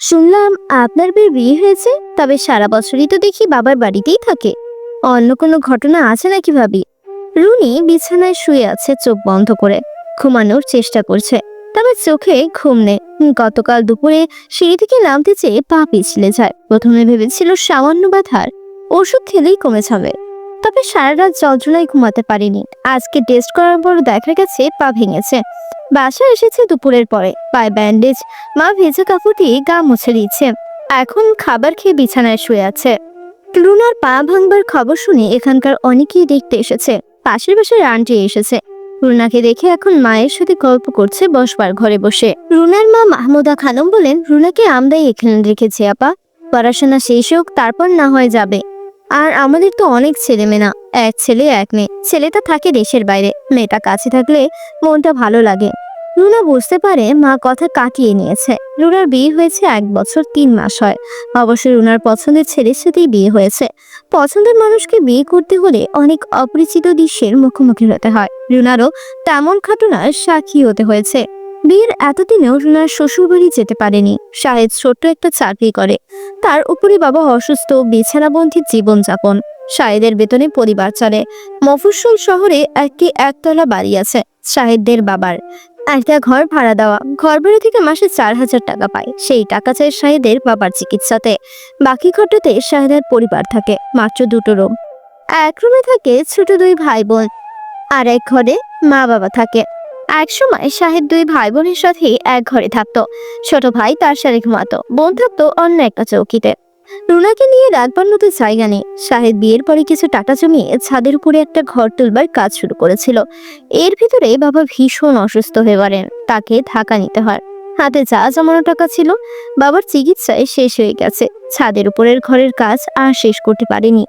শুনলাম আপনার বিয়ে হয়েছে, তবে সারা বছরই তো দেখি বাবার বাড়িতেই থাকে। অন্য কোনো ঘটনা আছে নাকি ভাবি? রুনি বিছানায় শুয়ে আছে চোখ বন্ধ করে, ঘুমানোর চেষ্টা করছে, তবে চোখে ঘুম নেই। গতকাল দুপুরে সিঁড়ি থেকে নামতে চেয়ে পা পিছলে যায়। প্রথমে ভেবেছিল সামান্য ব্যথার ওষুধ খেলেই কমে যাবে, তবে সারা রাত যন্ত্রণায় ঘুমাতে পারেনি। আজকে টেস্ট করার পর দেখা গেছে পা ভেঙেছে। বাসায় এসেছে দুপুরের পরে, পায়ে ব্যান্ডেজ। মা ভেজা কাপড় দিয়ে গা মুছে দিচ্ছে। এখন খাবার খেয়ে বিছানায় শুয়ে আছে। রুনার পা ভাঙবার খবর শুনে এখানকার অনেকেই দেখতে এসেছে। পাশের বাসার আন্টি এসেছে। রুনাকে দেখে এখন মায়ের সাথে গল্প করছে বসবার ঘরে বসে। রুনার মা মাহমুদা খানম বলেন, রুনাকে আমরাই এখানে রেখেছি আপা, পড়াশোনা শেষ হোক, তারপর না হয় যাবে। আর আমাদের তো অনেক ছেলে মেয়ে না, এক ছেলে এক মেয়ে। ছেলেটা থাকে দেশের বাইরে, মেয়েটা কাছে থাকলে মনটা ভালো লাগে। রুনা বুঝতে পারে মা কথা কাটিয়ে নিয়েছে। রুনার বিয়ে হয়েছে 1 বছর 3 মাস হয়। অবশ্য রুনার পছন্দের ছেলের সাথেই বিয়ে হয়েছে। পছন্দের মানুষকে বিয়ে করতে হলে অনেক অপরিচিত দৃশ্যের মুখোমুখি হতে হয়। রুনারও তেমন ঘটনার সাক্ষী হতে হয়েছে। বিয়ের এতদিনেও রুনার শ্বশুরবাড়ি যেতে পারেনি। শাহেদ ছোট্ট একটা চাকরি করে, তার উপরে বাবা অসুস্থ, বিছানাবন্দির জীবনযাপন। শাহেদের বেতনে পরিবার চলে। মফস্বল শহরে একটি একতলা বাড়ি আছে শাহেদদের বাবার। একটা ঘর ভাড়া দেওয়া, ঘর ভাড়া থেকে মাসে 4,000 টাকা পায়। সেই টাকা চায় শাহেদের বাবার চিকিৎসাতে। বাকি ঘরটাতে শাহেদের পরিবার থাকে, মাত্র 2টো রুম। এক রুমে থাকে ছোট 2 ভাই বোন, আর এক ঘরে মা বাবা থাকে। এক সময় শাহেদ 2 ভাই বোনের সাথে এক ঘরে থাকতো। ছোট ভাই তার সাথে ঘুমাতো, বোন থাকতো অন্য একটা চৌকিতে। রুনাকে নিয়ে রাখবার মতো জায়গা নেই। শাহেদ বিয়ের পরে কিছু টাকা জমিয়ে ছাদের উপরে একটা ঘর তুলবার কাজ শুরু করেছিল। এর ভিতরে বাবা ভীষণ অসুস্থ হয়ে পড়েন, তাকে ঢাকা নিতে হয়। হাতে যা জমানো টাকা ছিল বাবার চিকিৎসায় শেষ হয়ে গেছে। ছাদের উপরের ঘরের কাজ আর শেষ করতে পারেনি।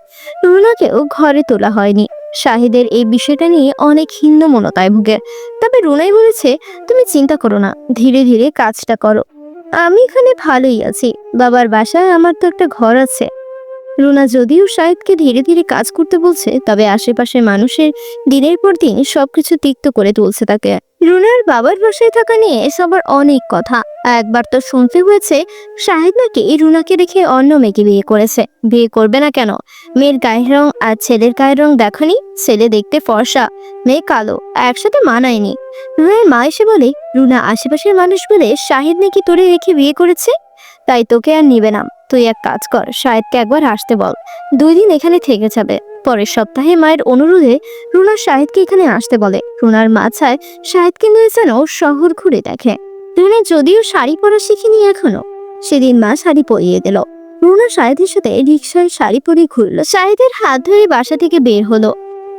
রুনাকেও ঘরে তোলা হয়নি। শাহিদের এই বিষয়টা নিয়ে অনেক হীনমন্যতায় ভুগে। তবে রুনাই বলেছে, তুমি চিন্তা করো না, ধীরে ধীরে কাজটা করো। আমি এখানে ভালোই আছি, বাবার বাসায় আমার তো একটা ঘর আছে। রুনা যদিও শাহিদকে ধীরে ধীরে কাজ করতে বলছে, তবে আশেপাশের মানুষের দিনের পর দিন সবকিছু তিক্ত করে তুলছে তাকে। রুনার বাবার বাসায় থাকা নিয়ে সবার অনেক কথা। একবার তো শুনতে হয়েছে শাহিদ নাকি রুনাকে রেখে অন্য মেয়েকে বিয়ে করেছে। বিয়ে করবে না কেন? মেয়ের গায়ের রং আর ছেলের গায়ের রং দেখনি? ছেলে দেখতে ফর্সা, মেয়ে কালো, একসাথে মানায়নি। রুনার মা এসে বলে, রুনা আশেপাশের মানুষ বলে শাহিদ নাকি তোরে রেখে বিয়ে করেছে, তাই তোকে আর নিবে না। তুই এক কাজ কর, শাহেদকে একবার আসতে বল, 2 দিন এখানে থেকে যাবে। পরের সপ্তাহে মায়ের অনুরোধে রুনা শাহেদকে এখানে আসতে বলে। রুনার মা চায় শাহেদকে নিয়ে যেন শহর ঘুরে দেখে। রুনা যদিও শাড়ি পরা শিখিনি এখনো, সেদিন মা শাড়ি পরিয়ে দিল। রুনা শাহেদের সাথে রিক্সায় শাড়ি পরে ঘুরলো। শাহেদের হাত ধরে বাসা থেকে বের হলো।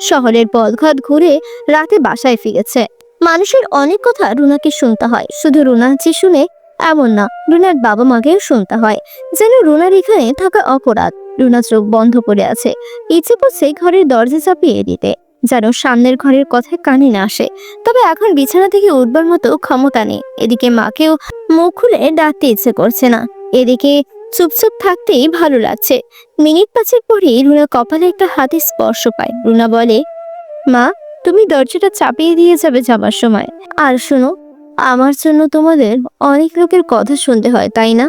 শহরের পথঘাট ঘুরে রাতে বাসায় ফিরেছে। মানুষের অনেক কথা রুনাকে শুনতে হয়, শুধু রুনা যে শুনে এমন না, রুনার বাবা মাকেও শুনতে হয়। যেন রুনার এখানে থাকা অপরাধ। রুনা চোখ বন্ধ করে আছে, ইচ্ছে করছে ঘরের দরজা চাপিয়ে দিতে, যেন সামনের ঘরের কথায় কানে না আসে। তবে এখন বিছানা থেকে উঠবার মতো ক্ষমতা নেই। এদিকে মাকেও মুখ খুলে ডাকতে ইচ্ছে করছে না, এদিকে চুপচাপ থাকতেই ভালো লাগছে। মিনিট 5 পরেই রুনা কপালে একটা হাতে স্পর্শ পায়। রুনা বলে, মা, তুমি দরজাটা চাপিয়ে দিয়ে যাবে যাবার সময়। আর শোনো, আমার জন্য তোমাদের অনেক লোকের কথা শুনতে হয়, তাই না?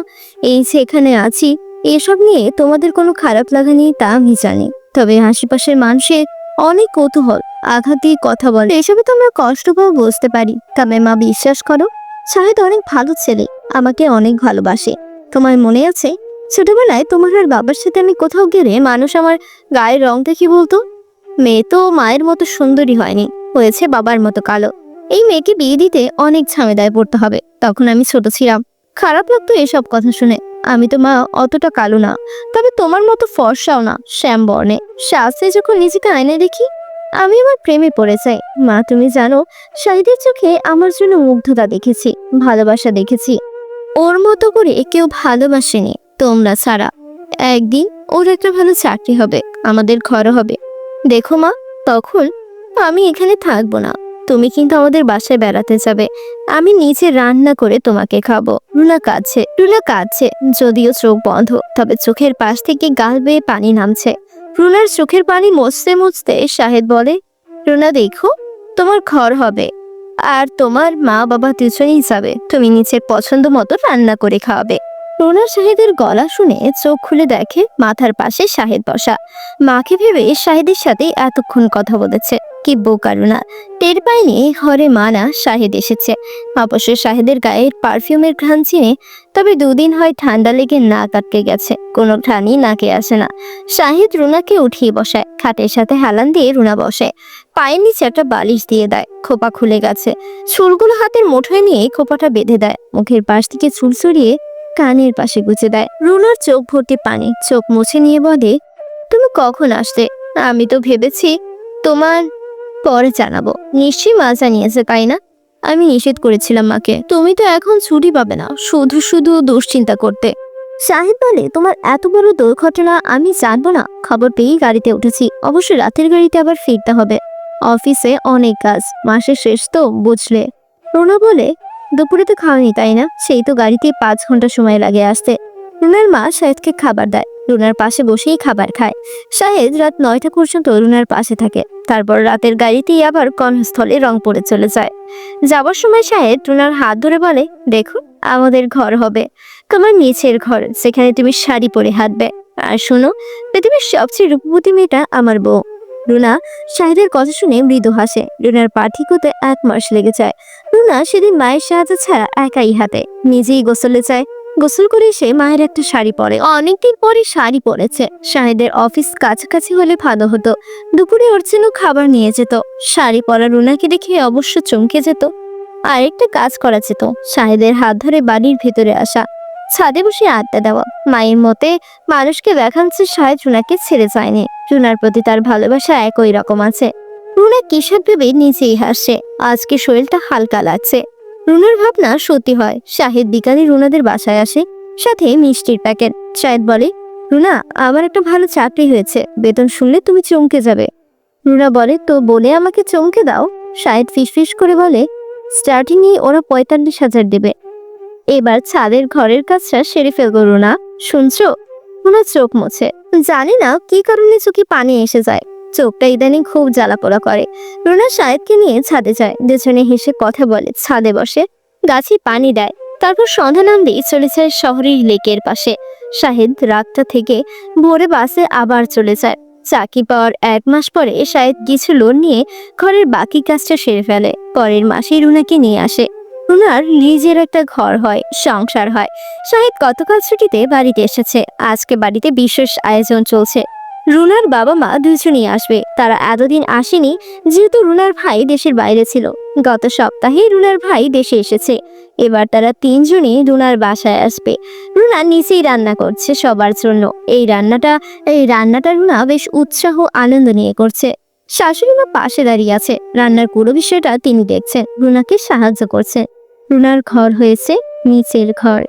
এই যে এখানে আছি, এসব নিয়ে তোমাদের কোনো খারাপ লাগা নেই তা আমি জানি। তবে আশেপাশের মানুষের অনেক কৌতূহল, আঘাত দিয়ে কথা বলে, এসবে তোমরা কষ্ট পাও বুঝতে পারি। তবে মা, বিশ্বাস করো, শাহেদ অনেক ভালো ছেলে, আমাকে অনেক ভালোবাসে। তোমার মনে আছে ছোটবেলায় তোমার আর বাবার সাথে আমি কোথাও গেলে মানুষ আমার গায়ের রং দেখে বলতো, মেয়ে তো মায়ের মতো সুন্দরী হয়নি, হয়েছে বাবার মতো কালো। এই মেয়েকে বিয়ে দিতে অনেক ঝামেলায় পড়তে হবে। তখন আমি ছোট ছিলাম, খারাপ লাগতো এসব কথা শুনে। আমি তো মা অতটা কালো না, তবে তোমার মতো ফর্সাও না, শ্যাম বর্ণে। শাস্ত্রে যখন নিজেকে আয়নায় দেখি, আমি আমার প্রেমে পড়ে যাই। মা, তুমি জানো, শাহিদের চোখে আমার জন্য মুগ্ধতা দেখেছি, ভালোবাসা দেখেছি। ওর মতো করে কেউ ভালোবাসেনি তোমরা ছাড়া। একদিন ওর একটা ভালো চাকরি হবে, আমাদের ঘর হবে। দেখো মা, তখন আমি এখানে থাকবো না, তুমি কিন্তু আমাদের বাসায় বেড়াতে যাবে। আমি নিজে রান্না করে তোমাকে খাবো। রুনা কাঁদছে, যদিও চোখ বন্ধ, তবে চোখের পাশ থেকে গাল বেয়ে পানি নামছে। রুনার চোখের পানি মুছতে মুছতে শাহেদ বলে, রুনা দেখো, তোমার ঘর হবে, আর তোমার মা বাবা দুজনেই যাবে। তুমি নিজের পছন্দ মতো রান্না করে খাওয়াবে। রুনা শাহিদের গলা শুনে চোখ খুলে দেখে মাথার পাশে শাহিদ বসা। মাকে ভেবে শাহিদের সাথে এতক্ষণ কথা বলেছে। কি বোকা রুনা, টের পায়নি ঘরে মা না শাহিদ এসেছে। অবশ্য শাহিদের গায়ের পারফিউমের ঘ্রাণ চিনে, তবে দুদিন হয় ঠান্ডা লেগে নাক আটকে গেছে, কোনো ঘ্রাণই নাকে আসে না। শাহিদ রুনাকে উঠিয়ে বসায়, খাটের সাথে হেলান দিয়ে রুনা বসে, পায়ের নিচে একটা বালিশ দিয়ে দেয়। খোপা খুলে গেছে, চুলগুলো হাতের মুঠোয় নিয়ে খোপাটা বেঁধে দেয়। মুখের পাশ থেকে চুল সরিয়ে কানের পাশে গুজে দেয়। রুনার চোখ ভর্তি পানি, চোখ মুছে নিয়ে বলে, তুমি কখন আসতে? আমি তো ভেবেছি তোমার পরে জানাবো। নিশ্চয়ই মা জানিয়েছে, তাই না? আমি নিষেধ করেছিলাম মাকে। তুমি তো এখন ছুটি পাবে না, শুধু শুধু দুশ্চিন্তা করতে। সাহেব বলে, তোমার এত বড় দুর্ঘটনা আমি জানবো না? খবর পেয়েই গাড়িতে উঠেছি। অবশ্য রাতের গাড়িতে আবার ফিরতে হবে, অফিসে অনেক কাজ, মাসের শেষ তো, বুঝলে। রুনা বলে, দুপুরে তো খাওয়ানি তাই না? সেই তো গাড়িতে 5 ঘন্টা সময় লাগে আসতে। রুনার মা শাহেদকে খাবার দেয়, রুনার পাশে বসেই খাবার খায়। শাহেদ রাত 9টা পর্যন্ত রুনার পাশে থাকে, তারপর রাতের গাড়িতেই আবার কর্মস্থলে রংপুরে চলে যায়। যাবার সময় শাহেদ রুনার হাত ধরে বলে, দেখো, আমাদের ঘর হবে, তোমার নিচের ঘর, সেখানে তুমি শাড়ি পরে হাঁটবে। আর শোনো, পৃথিবীর সবচেয়ে রূপবতী মেয়েটা আমার বউ। রুনা শাহেদের কথা শুনে মৃদু হাসে। রুনার পা ঠিক হতে 1 মাস লেগে যায়। রুনা সেদিন মায়ের সাহায্য ছাড়া একাই হাঁটে, নিজেই গোসলে যায়। গোসল করে এসে মায়ের একটা শাড়ি পরে, অনেকদিন পরে শাড়ি পরেছে। শাহেদের অফিস কাছাকাছি হলে ভালো হতো, দুপুরে ওর জন্য খাবার নিয়ে যেত। শাড়ি পরা রুনাকে দেখে অবশ্য চমকে যেত। আরেকটা কাজ করা যেত, শাহেদের হাত ধরে বাড়ির ভেতরে আসা, ছাদে বসে আড্ডা দেওয়া। মায়ের মতে মানুষকে দেখাচ্ছে শাহেদ রুনাকে ছেড়ে যায়নি, রুনার প্রতি তার ভালোবাসা একই রকম আছে। রুনা কিসব ভেবে নিজেই হাসছে, আজকে শরীরটা হালকা লাগছে। রুনার ভাবনা সত্যি হয়। শাহেদ বিকালে রুনাদের বাসায় আসে, সাথে মিষ্টির প্যাকেট। শাহেদ বলে, রুনা, আমার একটা ভালো চাকরি হয়েছে, বেতন শুনলে তুমি চমকে যাবে। রুনা বলে, তো বলে আমাকে চমকে দাও। শাহেদ ফিসফিস করে বলে, স্টার্টিং এ ওরা 45,000 দেবে। এবার ছাদের ঘরের কাজটা সেরে ফেলবো রুনা, শুনছো? রুনা চোখ মোছে, জানি না কি কারণে চোখে পানি এসে যায়, চোখটা ইদানিং খুব জ্বালাপোড়া করে। রুনা শাহেদকে নিয়ে ছাদে যায়, দুজনে হেসে কথা বলে, ছাদে বসে, গাছে পানি দেয়। তারপর সন্ধ্যা নামলেই চলে যায় শহরের লেকের পাশে। শাহেদ রাতটা থেকে ভোরে বাসে আবার চলে যায়। চাকরি পাওয়ার 1 মাস পরে শাহেদ কিছু লোন নিয়ে ঘরের বাকি কাজটা সেরে ফেলে। পরের মাসেই রুনাকে নিয়ে আসে। রুনার নিজের একটা ঘর হয়, সংসার হয়। শাহেদ গতকাল ছুটিতে বাড়িতে এসেছে, আজকে বাড়িতে বিশেষ আয়োজন চলছে। রুনার বাবা মা দুজনই আসবে, তারা এতদিন আসেনি যেহেতু রুনার ভাই দেশের বাইরে ছিল। গত সপ্তাহে রুনার ভাই দেশে এসেছে, এবার তারা 3 জনই রুনার বাসায় আসবে। রুনা নিজেই রান্না করছে সবার জন্য। এই রান্নাটা রুনা বেশ উৎসাহ আনন্দ নিয়ে করছে। শাশুড়ি মা পাশে দাঁড়িয়ে আছে, রান্নার পুরো বিষয়টা তিনি দেখছেন, রুনাকে সাহায্য করছেন। রুনার ঘর হয়েছে নিচের ঘর।